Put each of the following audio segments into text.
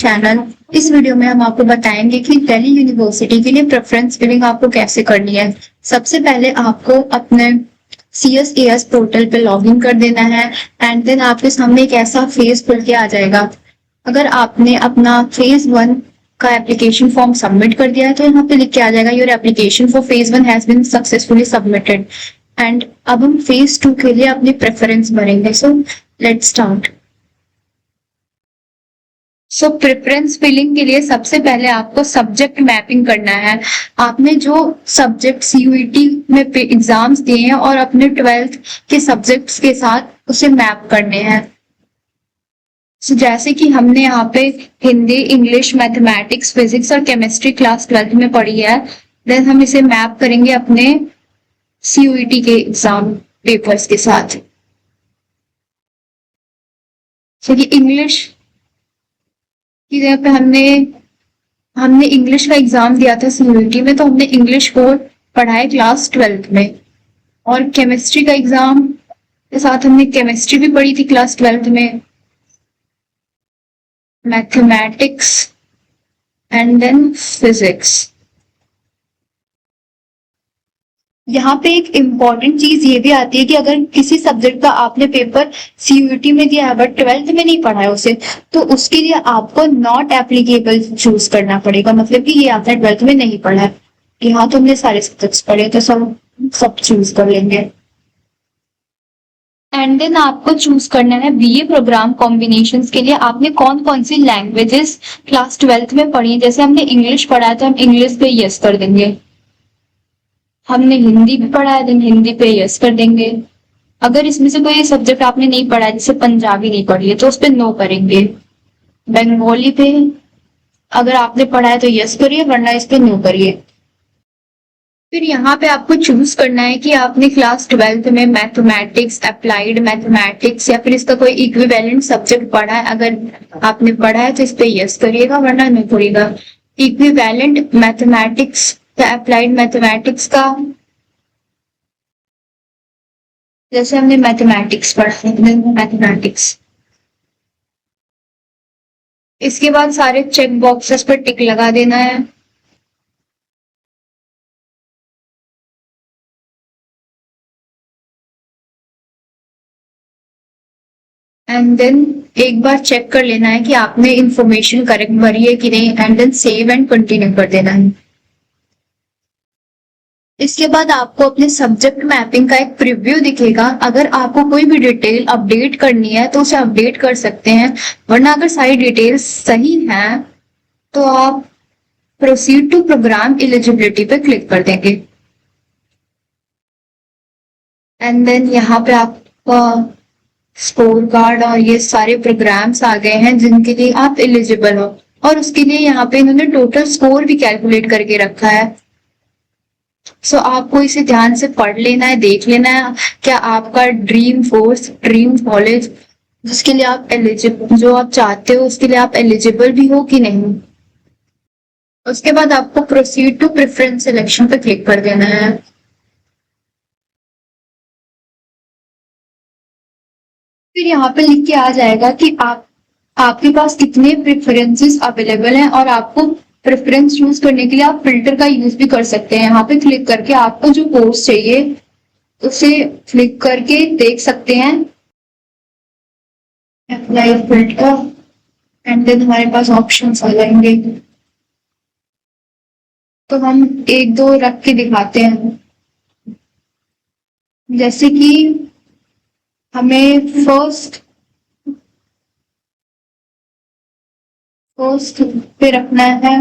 Channel. इस video में हम आपको बताएंगे कि दिल्ली यूनिवर्सिटी के लिए प्रेफरेंस फिलिंग आपको कैसे करनी है। सबसे पहले आपको अपने CSAS पोर्टल पे लॉगिन कर देना है एंड देन आपके सामने एक ऐसा फेज खुल के आ जाएगा। अगर आपने अपना फेज 1 का एप्लीकेशन फॉर्म सबमिट कर दिया है तो यहाँ पे लिख के आ जाएगा your application for phase 1 has been successfully submitted. And अब हम फेज 2 के लिए अपनी प्रेफरेंस भरेंगे। So let's start. Preference filling के लिए सबसे पहले आपको सब्जेक्ट मैपिंग करना है। आपने जो सब्जेक्ट CUET में एग्जाम्स दिए हैं और अपने 12th के सब्जेक्ट्स के साथ उसे मैप करने हैं। जैसे कि हमने यहाँ पे हिंदी, इंग्लिश, मैथमेटिक्स, फिजिक्स और केमिस्ट्री क्लास 12th में पढ़ी है, देन हम इसे मैप करेंगे अपने CUET के एग्जाम पेपर्स के साथ। इंग्लिश की जगह पे हमने इंग्लिश का एग्जाम दिया था CUET में, तो हमने इंग्लिश को पढ़ा है क्लास 12th में। और केमिस्ट्री का एग्जाम के साथ हमने केमिस्ट्री भी पढ़ी थी क्लास 12th में, मैथमेटिक्स एंड देन फिजिक्स। यहाँ पे एक इम्पॉर्टेंट चीज ये भी आती है कि अगर किसी सब्जेक्ट का आपने पेपर CUET में दिया है बट 12th में नहीं पढ़ा है उसे, तो उसके लिए आपको नॉट एप्लीकेबल चूज करना पड़ेगा। मतलब कि ये आपने 12th में नहीं पढ़ा है। यहाँ तो हमने सारे सब्जेक्ट्स पढ़े तो सब चूज कर लेंगे। एंड देन आपको चूज करना है BA प्रोग्राम कॉम्बिनेशंस के लिए आपने कौन कौन सी लैंग्वेजेस क्लास 12th में पढ़ी है। जैसे हमने इंग्लिश पढ़ा है तो हम इंग्लिश पे यस कर देंगे। हमने हिंदी भी पढ़ा है, देन हिंदी पे यस कर देंगे। अगर इसमें से कोई सब्जेक्ट आपने नहीं पढ़ा है, जैसे पंजाबी नहीं पढ़ी है, तो उस पर नो करेंगे। बंगाली पे अगर आपने पढ़ा है तो यस करिए, वरना इस पे नो करिए। फिर यहाँ पे आपको चूज करना है कि आपने क्लास 12th में मैथमेटिक्स, अप्लाइड मैथमेटिक्स या फिर इसका कोई इक्विवेलेंट सब्जेक्ट पढ़ा है। अगर आपने पढ़ा है तो इस पे यस करिएगा, वरना नहीं करिएगा। इक्विवेलेंट मैथमेटिक्स या अप्लाइड मैथमेटिक्स का, जैसे हमने मैथमेटिक्स पढ़ा है, मैथमेटिक्स। इसके बाद सारे चेक बॉक्सेस पर टिक लगा देना है। एंड देन एक बार चेक कर लेना है कि आपने इंफॉर्मेशन करेक्ट भरी है कि नहीं, and then save and continue कर देना है। इसके बाद आपको अपने सब्जेक्ट मैपिंग का एक प्रीव्यू दिखेगा। अगर आपको कोई भी डिटेल अपडेट करनी है तो उसे अपडेट कर सकते हैं, वरना अगर सारी डिटेल्स सही हैं तो आप प्रोसीड टू प्रोग्राम एलिजिबिलिटी पे क्लिक कर देंगे। एंड देन यहाँ पे आपका स्कोर कार्ड और ये सारे प्रोग्राम्स आ गए हैं जिनके लिए आप एलिजिबल हो, और उसके लिए यहाँ पे इन्होंने टोटल स्कोर भी कैलकुलेट करके रखा है। सो आपको इसे ध्यान से पढ़ लेना है, देख लेना है क्या आपका ड्रीम कोर्स, ड्रीम कॉलेज जिसके लिए आप एलिजिबल, जो आप चाहते हो उसके लिए आप एलिजिबल भी हो कि नहीं। उसके बाद आपको प्रोसीड टू प्रेफरेंस सिलेक्शन पे क्लिक कर देना है। फिर यहाँ पे लिख के आ जाएगा कि आपके पास कितने प्रेफरेंसेस अवेलेबल हैं, और आपको प्रेफरेंस चूज करने के लिए आप फिल्टर का यूज भी कर सकते हैं। यहाँ पे क्लिक करके आपको जो कोर्स चाहिए उसे क्लिक करके देख सकते हैं, अप्लाई फिल्टर, एंड देन हमारे पास ऑप्शंस आ जाएंगे। तो हम एक दो रख के दिखाते हैं, जैसे कि हमें फर्स्ट पे रखना है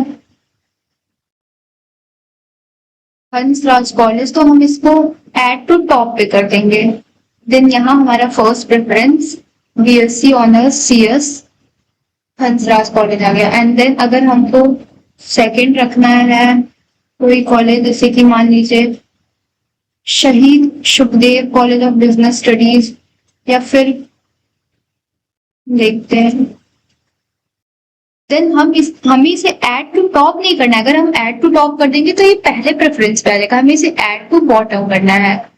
हंसराज कॉलेज, तो हम इसको ऐड टू टॉप पे कर देंगे। देन यहाँ हमारा first preference BSc honours CS Hansraj college आ गया। एंड देन अगर हमको सेकंड रखना है कोई कॉलेज, जैसे कि मान लीजिए शहीद Sukhdev college of business studies, या फिर देखते हैं, देन हमें इसे ऐड टू टॉप नहीं करना है। अगर हम ऐड टू टॉप कर देंगे तो ये पहले प्रेफरेंस पे आ जाएगा, हमें इसे ऐड टू बॉटम करना है।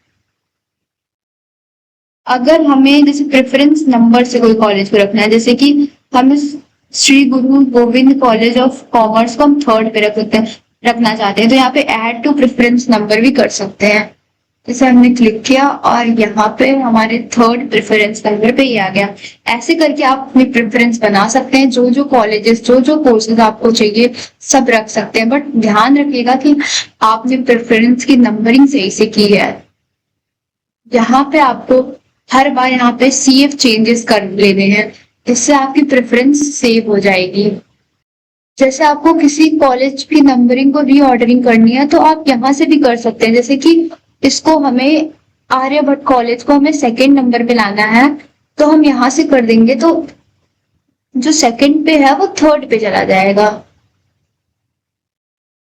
अगर हमें जैसे प्रेफरेंस नंबर से कोई कॉलेज को रखना है, जैसे कि हम इस श्री गुरु गोविंद कॉलेज ऑफ कॉमर्स को हम थर्ड पे रखना चाहते हैं, तो यहाँ पे ऐड टू प्रेफरेंस नंबर भी कर सकते हैं। जैसे हमने क्लिक किया और यहाँ पे हमारे थर्ड प्रेफरेंस नंबर पे ही आ गया। ऐसे करके आप अपनी प्रेफरेंस बना सकते हैं, जो जो कॉलेजेस जो जो कोर्सेज आपको चाहिए सब रख सकते हैं, बट ध्यान रखिएगा कि आपने प्रेफरेंस की नंबरिंग सही से की है। यहाँ पे आपको हर बार यहाँ पे CF चेंजेस कर लेने हैं, इससे आपकी प्रेफरेंस सेव हो जाएगी। जैसे आपको किसी कॉलेज की नंबरिंग को रीऑर्डरिंग करनी है तो आप यहाँ से भी कर सकते हैं। जैसे कि इसको हमें आर्यभट्ट कॉलेज को हमें सेकंड नंबर पे लाना है, तो हम यहाँ से कर देंगे तो जो सेकंड पे है वो थर्ड पे चला जाएगा।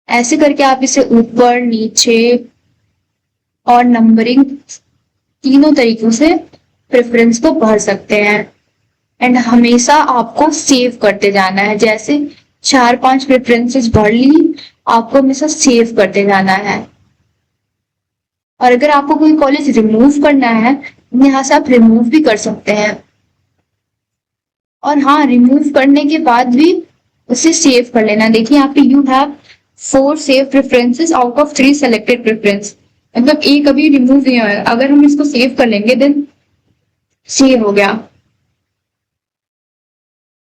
ऐसे करके आप इसे ऊपर नीचे और नंबरिंग तीनों तरीकों से प्रेफरेंस को भर सकते हैं। एंड हमेशा आपको सेव करते जाना है। जैसे 4-5 प्रेफरेंसेस भर ली, आपको हमेशा सेव करते जाना है। और अगर आपको कोई कॉलेज रिमूव करना है, यहाँ से आप रिमूव भी कर सकते हैं। और हाँ, रिमूव करने के बाद भी उसे सेव कर लेना। देखिए यहाँ पे you have 4 save preferences out of 3 selected preference, मतलब एक अभी रिमूव नहीं हुआ है। अगर हम इसको सेव कर लेंगे देन सेव हो गया।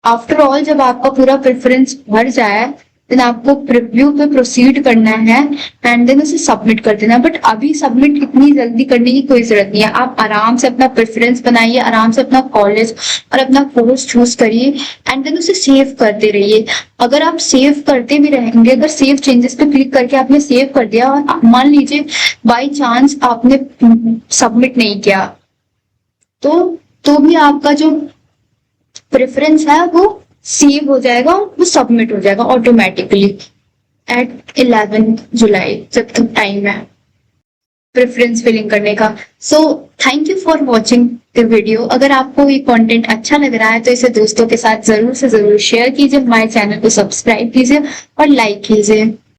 आफ्टर ऑल जब आपका पूरा प्रेफरेंस भर जाए देन आपको प्रीव्यू पे प्रोसीड करना है एंड देन उसे सबमिट कर देना। बट अभी सबमिट इतनी जल्दी करने की कोई जरूरत नहीं है। आप आराम से अपना प्रेफरेंस बनाइए, आराम से अपना कॉलेज और अपना कोर्स चूज करिए एंड देन उसे सेव करते रहिए। अगर आप सेव करते भी रहेंगे, अगर सेव चेंजेस पे क्लिक करके आपने सेव कर दिया और मान लीजिए बाई चांस आपने सबमिट नहीं किया, तो भी आपका जो प्रेफरेंस है वो सेव हो जाएगा, वो सबमिट हो जाएगा ऑटोमेटिकली एट 11 जुलाई, जब तक टाइम है प्रेफरेंस फिलिंग करने का। So thank you for watching the video. अगर आपको ये कंटेंट अच्छा लग रहा है तो इसे दोस्तों के साथ जरूर से जरूर शेयर कीजिए, हमारे चैनल को सब्सक्राइब कीजिए और लाइक कीजिए।